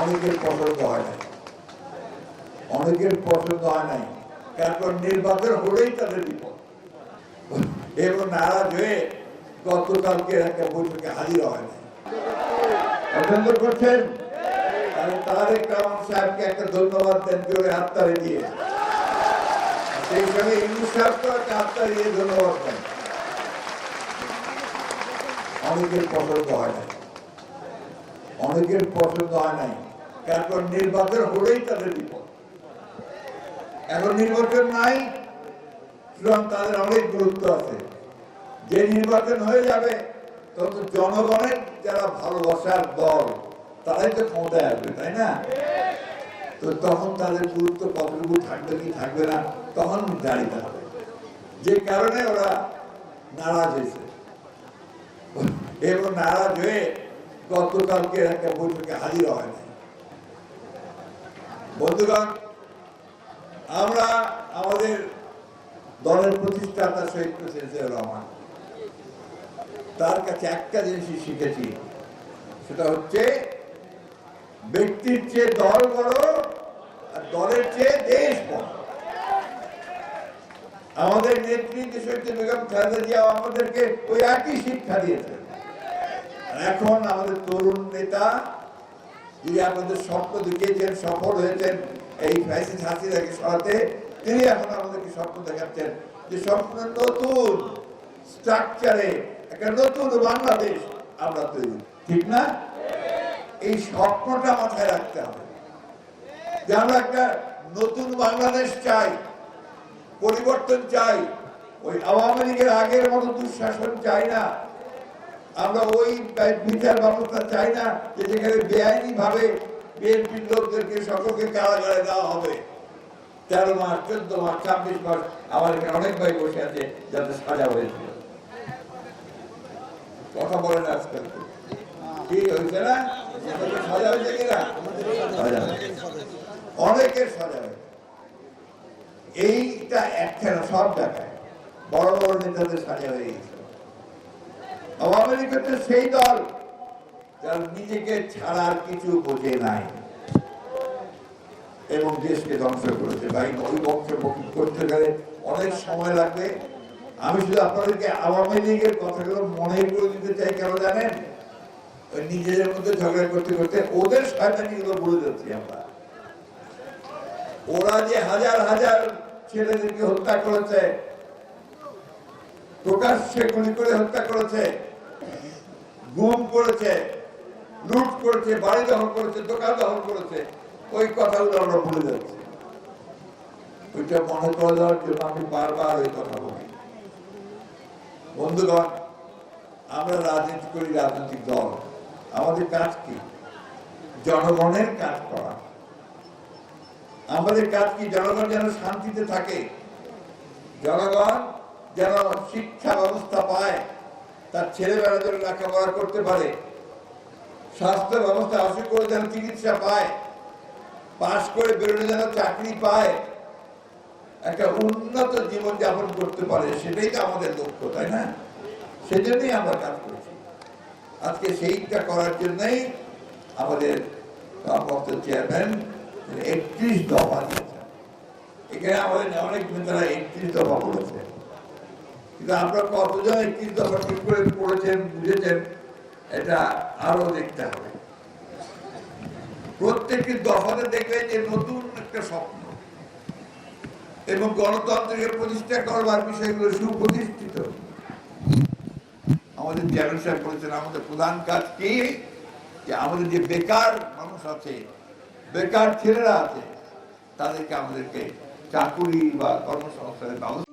অনেকের পছন্দ হয় নাই, অনেকের পছন্দ হয় নাই, কারণ নির্বাচন হলেই তাদের বিপদ। এবং নারাজ হয়ে গতকালকে একটা বৈঠকে হাজির হয় নাই। অভিনন্দন করছেন তারেক রহমান সাহেবকে একটা ধন্যবাদ দেন জোরে হাততালি দিয়ে। সেই সঙ্গে ইউনূস সাহেবকেও একটা হাততালি দিয়ে ধন্যবাদ দেন। অনেকের পছন্দ হয় নাই, অনেকের পছন্দ হয় নাই, কারণ নির্বাচন হলেই তাদের বিপদ। এখন নির্বাচন নাই, সুতরাং তাদের অনেক গুরুত্ব আছে। যে নির্বাচন হয়ে যাবে তখন জনগণের যারা ভালোবাসার দল তারাই তো ক্ষমতায় আসবে, তাই না? তো তখন তাদের গুরুত্ব কতটুকু থাকবে কি থাকবে না তখন জানিতে হবে। যে কারণে ওরা নারাজ হয়েছে এবং নারাজ হয়ে গতকালকে একটা বৈঠকে হাজির হয় নাই। বন্ধুগণ, আমরা আমাদের দলের প্রতিষ্ঠাতা শহীদ প্রেসিডেন্ট জিয়াউর রহমান, তার কাছে একটা জিনিসই শিখেছি, সেটা হচ্ছে ব্যক্তির চেয়ে দল বড় আর দলের চেয়ে দেশ বড়। আমাদের নেত্রী দেশনেত্রী বেগম খালেদা জিয়া আমাদেরকে ওই একই শিক্ষা দিয়েছেন। এখন আমাদের তরুণ নেতা যিনি আমাদের স্বপ্ন দেখিয়েছেন, সফল হয়েছেন এই ফ্যাসিস্ট হাসিনাকে সরাতে, তিনি এখন আমাদেরকে স্বপ্ন দেখাচ্ছেন যে সম্পূর্ণ নতুন স্ট্রাকচারে একটা নতুন বাংলাদেশ আমরা তৈরি, ঠিক না? এই স্বপ্নটা মাথায় রাখতে হবে যে আমরা একটা নতুন বাংলাদেশ চাই, পরিবর্তন চাই। ওই আওয়ামী লীগের আগের মতো দুঃশাসন চাই না, আমরা ওই বিচার ব্যবস্থা চাই না যে যেখানে বেআইনি ভাবে বিএনপির লোকদেরকে সকলকে কারাগারে দেওয়া হবে। 13 মাস, 14 মাস, 26 মাস আমার এখানে অনেক ভাই বসে আছে যাতে সাজা হয়েছিল। কথা বলেন আজকাল কি হয়েছে না, সাজা হয়েছে কিনা? অনেকের সাজা হয়েছে। এইটা একখানা সব জায়গায় বড় বড় নেতাদের সাজা হয়ে গেছে। আওয়ামী লীগ হচ্ছে সেই দল যারা নিজেকে ছাড়ার কিছু বোঝে নাই এবং দেশকে ধ্বংস করেছে। ভাই, ওই বক্তব্য করতে গেলে অনেক সময় লাগবে। আমি শুধু আপনাদেরকে আওয়ামী লীগের কথাগুলো মনে করে দিতে চাই। কেন জানেন? ওই নিজেদের মধ্যে ঝগড়া করতে করতে ওদের শয়তানিগুলো ভুলে যাচ্ছি আমরা। ওরা যে হাজার হাজার ছেলেদেরকে হত্যা করেছে, প্রকাশ্যে গুলি করে হত্যা করেছে, গুম করেছে, লুট করেছে, বাড়ি দখল করেছে, দোকান দখল করেছে, ওই কথাগুলো আমরা ভুলে যাচ্ছি। ওইটা মনে করে দেওয়ার জন্য আমি বারবার ওই কথা বলি। বন্ধুগণ, আমরা রাজনীতি করি, রাজনৈতিক দল। আমাদের কাজ কি? জনগণের কাজ করা। আমাদের কাজ কি? জনগণ যেন শান্তিতে থাকে, জনগণ যেন শিক্ষা ব্যবস্থা পায়, তার ছেলেবেলা যেন লেখাপড়া করতে পারে, স্বাস্থ্য ব্যবস্থা অসুখ করে যেন চিকিৎসা পায়, পাশ করে বেরোলে যেন চাকরি পায়, একটা উন্নত জীবন যাপন করতে পারে। সেটাই তো আমাদের লক্ষ্য, তাই না? সেজন্যই আমরা কাজ করছি। আজকে সেইটা করার জন্যই আমাদের চেয়ারম্যান 31 দফা দিয়েছেন। এখানে আমাদের অনেক নেতারা 31 দফা বলেছে, কিন্তু আমরা কতজন 31 দফা ঠিক করে পড়েছেন, বুঝেছেন, এটা আরো দেখতে হবে। প্রত্যেকটি দফাতে দেখবেন যে নতুন একটা স্বপ্ন এবং গণতন্ত্রকে প্রতিষ্ঠা করবার বিষয়গুলো সুপ্রতিষ্ঠিত। আমাদের চেয়ারম্যান সাহেব বলেছেন আমাদের প্রধান কাজ কি, যে আমাদের যে বেকার মানুষ আছে, বেকার ছেলেরা আছে, তাদেরকে আমাদেরকে চাকুরি বা কর্মসংস্থানের ব্যবস্থা